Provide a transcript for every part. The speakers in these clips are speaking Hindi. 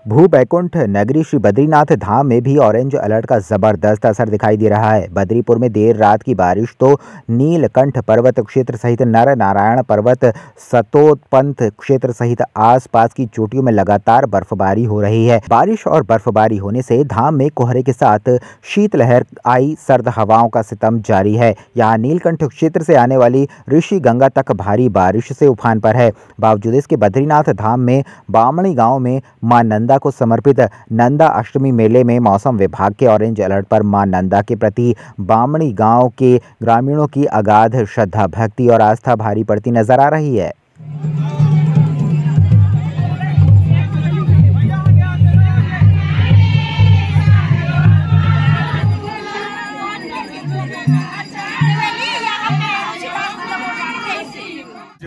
भू बैकुंठ नगरी श्री बद्रीनाथ धाम में भी ऑरेंज अलर्ट का जबरदस्त असर दिखाई दे रहा है। बद्रीपुर में देर रात की बारिश तो नीलकंठ पर्वत क्षेत्र सहित नर नारायण पर्वत, सतोपंथ क्षेत्र सहित आसपास की चोटियों में लगातार बर्फबारी हो रही है। बारिश और बर्फबारी होने से धाम में कोहरे के साथ शीतलहर आई, सर्द हवाओं का सितम जारी है। यहाँ नीलकंठ क्षेत्र से आने वाली ऋषि गंगा तक भारी बारिश से उफान पर है। बावजूद इसके बद्रीनाथ धाम में बामणी गांव में मां नंदा को समर्पित नंदा अष्टमी मेले में मौसम विभाग के ऑरेंज अलर्ट पर मां नंदा के प्रति बामणी गांव के ग्रामीणों की अगाध श्रद्धा, भक्ति और आस्था भारी पड़ती नजर आ रही है।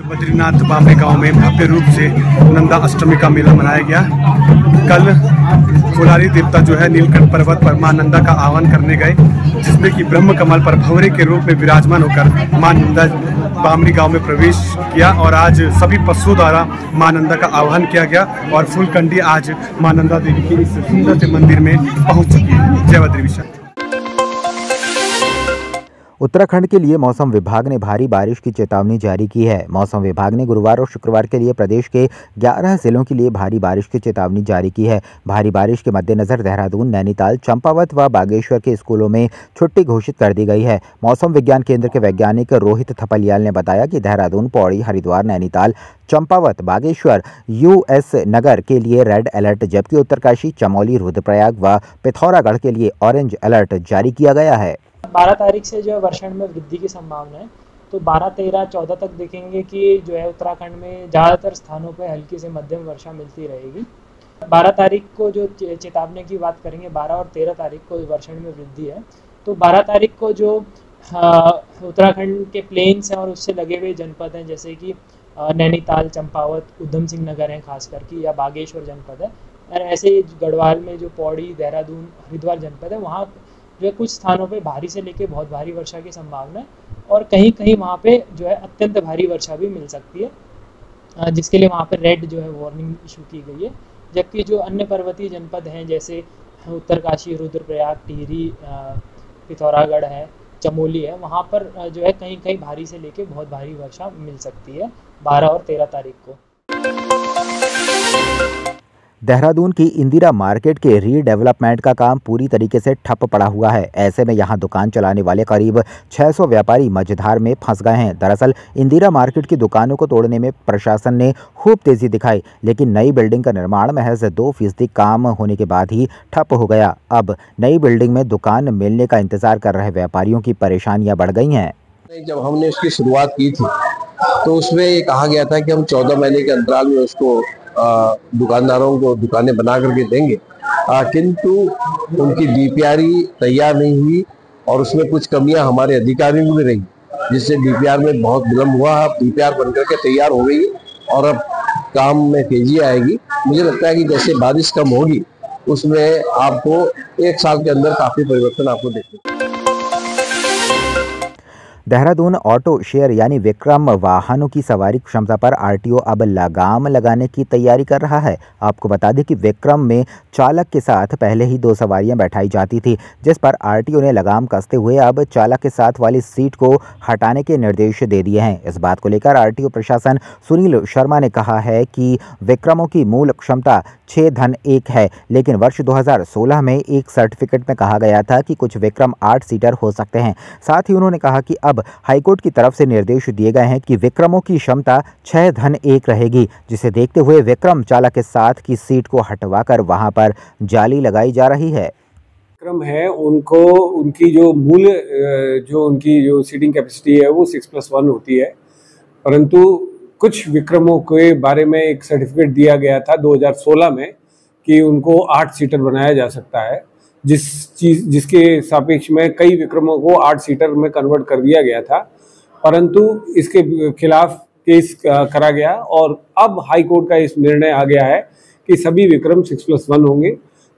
बद्रीनाथ बामणी गांव में भव्य रूप से नंदा अष्टमी का मेला मनाया गया। कल फुलारी देवता जो है नीलकंठ पर्वत पर मां नंदा का आह्वान करने गए, जिसमें कि ब्रह्म कमल पर भंवरे के रूप में विराजमान होकर मां नंदा बामणी गांव में प्रवेश किया और आज सभी पशुओं द्वारा मां नंदा का आह्वान किया गया और फूलकंडी आज मां नंदा देवी के इस सुंदर से मंदिर में पहुंच चुकी है। जय बद्री विशाल। उत्तराखंड के लिए मौसम विभाग ने भारी बारिश की चेतावनी जारी की है। मौसम विभाग ने गुरुवार और शुक्रवार के लिए प्रदेश के 11 जिलों के लिए भारी बारिश की चेतावनी जारी की है। भारी बारिश के मद्देनजर देहरादून, नैनीताल, चंपावत व बागेश्वर के स्कूलों में छुट्टी घोषित कर दी गई है। मौसम विज्ञान केंद्र के वैज्ञानिक रोहित थपलियाल ने बताया कि देहरादून, पौड़ी, हरिद्वार, नैनीताल, चंपावत, बागेश्वर, यूएस नगर के लिए रेड अलर्ट, जबकि उत्तरकाशी, चमोली, रुद्रप्रयाग व पिथौरागढ़ के लिए ऑरेंज अलर्ट जारी किया गया है। 12 तारीख से जो है वर्षण में वृद्धि की संभावना है, तो 12, 13, 14 तक देखेंगे कि जो है उत्तराखंड में ज़्यादातर स्थानों पर हल्की से मध्यम वर्षा मिलती रहेगी। 12 तारीख को जो चेतावनी की बात करेंगे, 12 और 13 तारीख को वर्षण में वृद्धि है। तो 12 तारीख को जो उत्तराखंड के प्लेन्स हैं और उससे लगे हुए जनपद हैं, जैसे कि नैनीताल, चंपावत, उधम सिंह नगर हैं खास करके, या बागेश्वर जनपद है, और ऐसे गढ़वाल में जो पौड़ी, देहरादून, हरिद्वार जनपद है, वहाँ जो है कुछ स्थानों पे भारी से लेके बहुत भारी वर्षा की संभावना है और कहीं कहीं वहाँ पे जो है अत्यंत भारी वर्षा भी मिल सकती है, जिसके लिए वहाँ पे रेड जो है वार्निंग इशू की गई है। जबकि जो अन्य पर्वतीय जनपद हैं जैसे उत्तरकाशी, रुद्रप्रयाग, टिहरी, पिथौरागढ़ है, चमोली है, वहाँ पर जो है कहीं कहीं भारी से लेके बहुत भारी वर्षा मिल सकती है 12 और 13 तारीख को। देहरादून की इंदिरा मार्केट के रीडेवलपमेंट का काम पूरी तरीके से ठप पड़ा हुआ है। ऐसे में यहां दुकान चलाने वाले करीब 600 व्यापारी मझधार में फंस गए हैं। दरअसल इंदिरा मार्केट की दुकानों को तोड़ने में प्रशासन ने खूब तेजी दिखाई, लेकिन नई बिल्डिंग का निर्माण महज 2% काम होने के बाद ही ठप हो गया। अब नई बिल्डिंग में दुकान मिलने का इंतजार कर रहे व्यापारियों की परेशानियां बढ़ गई हैं। जब हमने उसकी शुरुआत की थी तो उसमें ये कहा गया था कि हम 14 महीने के अंतराल में उसको दुकानदारों को दुकानें बना करके देंगे, किंतु उनकी डीपीआरई तैयार नहीं हुई और उसमें कुछ कमियां हमारे अधिकारियों को भी रही, जिससे डीपीआर में बहुत विलम्ब हुआ। अब डीपीआर बनकर के तैयार हो गई और अब काम में तेजी आएगी। मुझे लगता है कि जैसे बारिश कम होगी उसमें आपको 1 साल के अंदर काफी परिवर्तन आपको देखने को। देहरादून ऑटो शेयर यानी विक्रम वाहनों की सवारी क्षमता पर आरटीओ अब लगाम लगाने की तैयारी कर रहा है। आपको बता दें कि विक्रम में चालक के साथ पहले ही 2 सवारियां बैठाई जाती थी, जिस पर आरटीओ ने लगाम कसते हुए अब चालक के साथ वाली सीट को हटाने के निर्देश दे दिए हैं। इस बात को लेकर आरटीओ प्रशासन सुनील शर्मा ने कहा है कि विक्रमों की मूल क्षमता 6-1 है, लेकिन वर्ष 2016 में एक सर्टिफिकेट में कहा गया था कि कुछ विक्रम 8 सीटर हो सकते हैं। साथ ही उन्होंने कहा कि अब हाईकोर्ट की तरफ से निर्देश दिए गए हैं कि विक्रमों की क्षमता 6-1 रहेगी, जिसे देखते हुए विक्रम चालक के साथ की सीट को हटवाकर वहां पर जाली लगाई जा रही है। विक्रम है उनको उनकी जो मूल उनकी जो सीटिंग कैपेसिटी है वो 6+1 होती है, परंतु कुछ विक्रमों के बारे में एक सर्टिफिकेट दिया गया था 2016 में कि उनको 8 सीटर बनाया जा सकता है, जिसके सापेक्ष में कई विक्रमों को 8 सीटर में कन्वर्ट कर दिया गया था, परंतु इसके खिलाफ केस करा गया और अब हाई कोर्ट का इस निर्णय आ गया है कि सभी विक्रम 6+1 होंगे।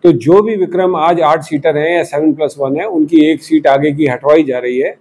तो जो भी विक्रम आज 8 सीटर हैं या 7+1 है, उनकी 1 सीट आगे की हटवाई जा रही है।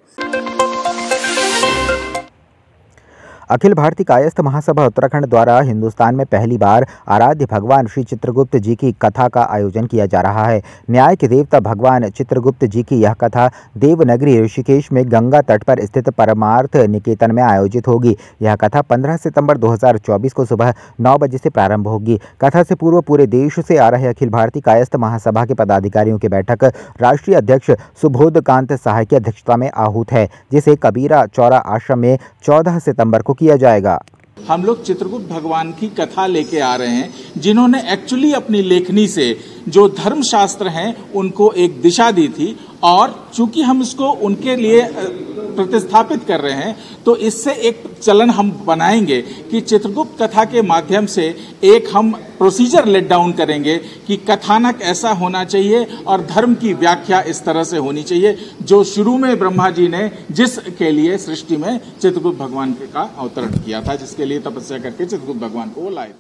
अखिल भारतीय कायस्थ महासभा उत्तराखंड द्वारा हिंदुस्तान में पहली बार आराध्य भगवान श्री चित्रगुप्त जी की कथा का आयोजन किया जा रहा है। न्याय के देवता भगवान चित्रगुप्त जी की यह कथा देवनगरी ऋषिकेश में गंगा तट पर स्थित परमार्थ निकेतन में आयोजित होगी। यह कथा 15 सितंबर 2024 को सुबह 9 बजे से प्रारंभ होगी। कथा से पूर्व पूरे देश से आ रहे अखिल भारतीय कायस्थ महासभा के पदाधिकारियों की बैठक राष्ट्रीय अध्यक्ष सुबोधकांत सहाय की अध्यक्षता में आहूत है, जिसे कबीरा चौरा आश्रम में 14 सितंबर को किया जाएगा। हम लोग चित्रगुप्त भगवान की कथा लेके आ रहे हैं, जिन्होंने एक्चुअली अपनी लेखनी से जो धर्मशास्त्र हैं उनको एक दिशा दी थी, और चूंकि हम इसको उनके लिए प्रतिस्थापित कर रहे हैं तो इससे एक चलन हम बनाएंगे कि चित्रगुप्त कथा के माध्यम से एक हम प्रोसीजर लेट डाउन करेंगे कि कथानक ऐसा होना चाहिए और धर्म की व्याख्या इस तरह से होनी चाहिए जो शुरू में ब्रह्मा जी ने जिसके लिए सृष्टि में चित्रगुप्त भगवान का अवतरण किया था, जिसके लिए तपस्या करके चित्रगुप्त भगवान को वो लाए थे।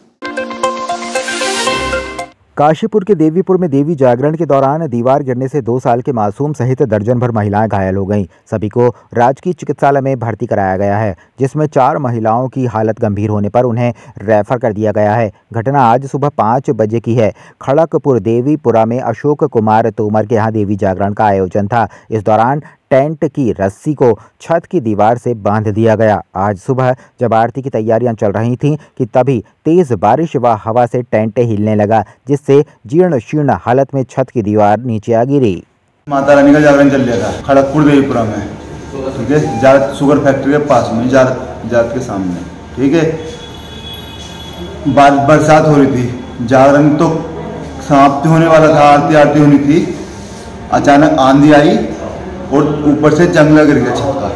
काशीपुर के देवीपुर में देवी जागरण के दौरान दीवार गिरने से 2 साल के मासूम सहित दर्जन भर महिलाएं घायल हो गईं। सभी को राजकीय चिकित्सालय में भर्ती कराया गया है, जिसमें 4 महिलाओं की हालत गंभीर होने पर उन्हें रेफर कर दिया गया है। घटना आज सुबह 5 बजे की है। खड़गपुर देवीपुरा में अशोक कुमार तोमर के यहाँ देवी जागरण का आयोजन था। इस दौरान टेंट की रस्सी को छत की दीवार से बांध दिया गया। आज सुबह जब आरती की तैयारियां चल रही थीं कि तभी तेज बारिश व हवा से टेंट हिलने लगा, जिससे जीर्ण शीर्ण हालत में छत की दीवार नीचे आ गिरी। माता रानी का जागरण चल रहा था खड़गपुर देवीपुरा में, ठीक है, जात शुगर फैक्ट्री के पास में, जात के सामने, ठीक है। बरसात हो रही थी, जागरण तो समाप्ति होने वाला था, आरती होनी थी। अचानक आंधी आई और ऊपर से जंगला गिर गया छत का।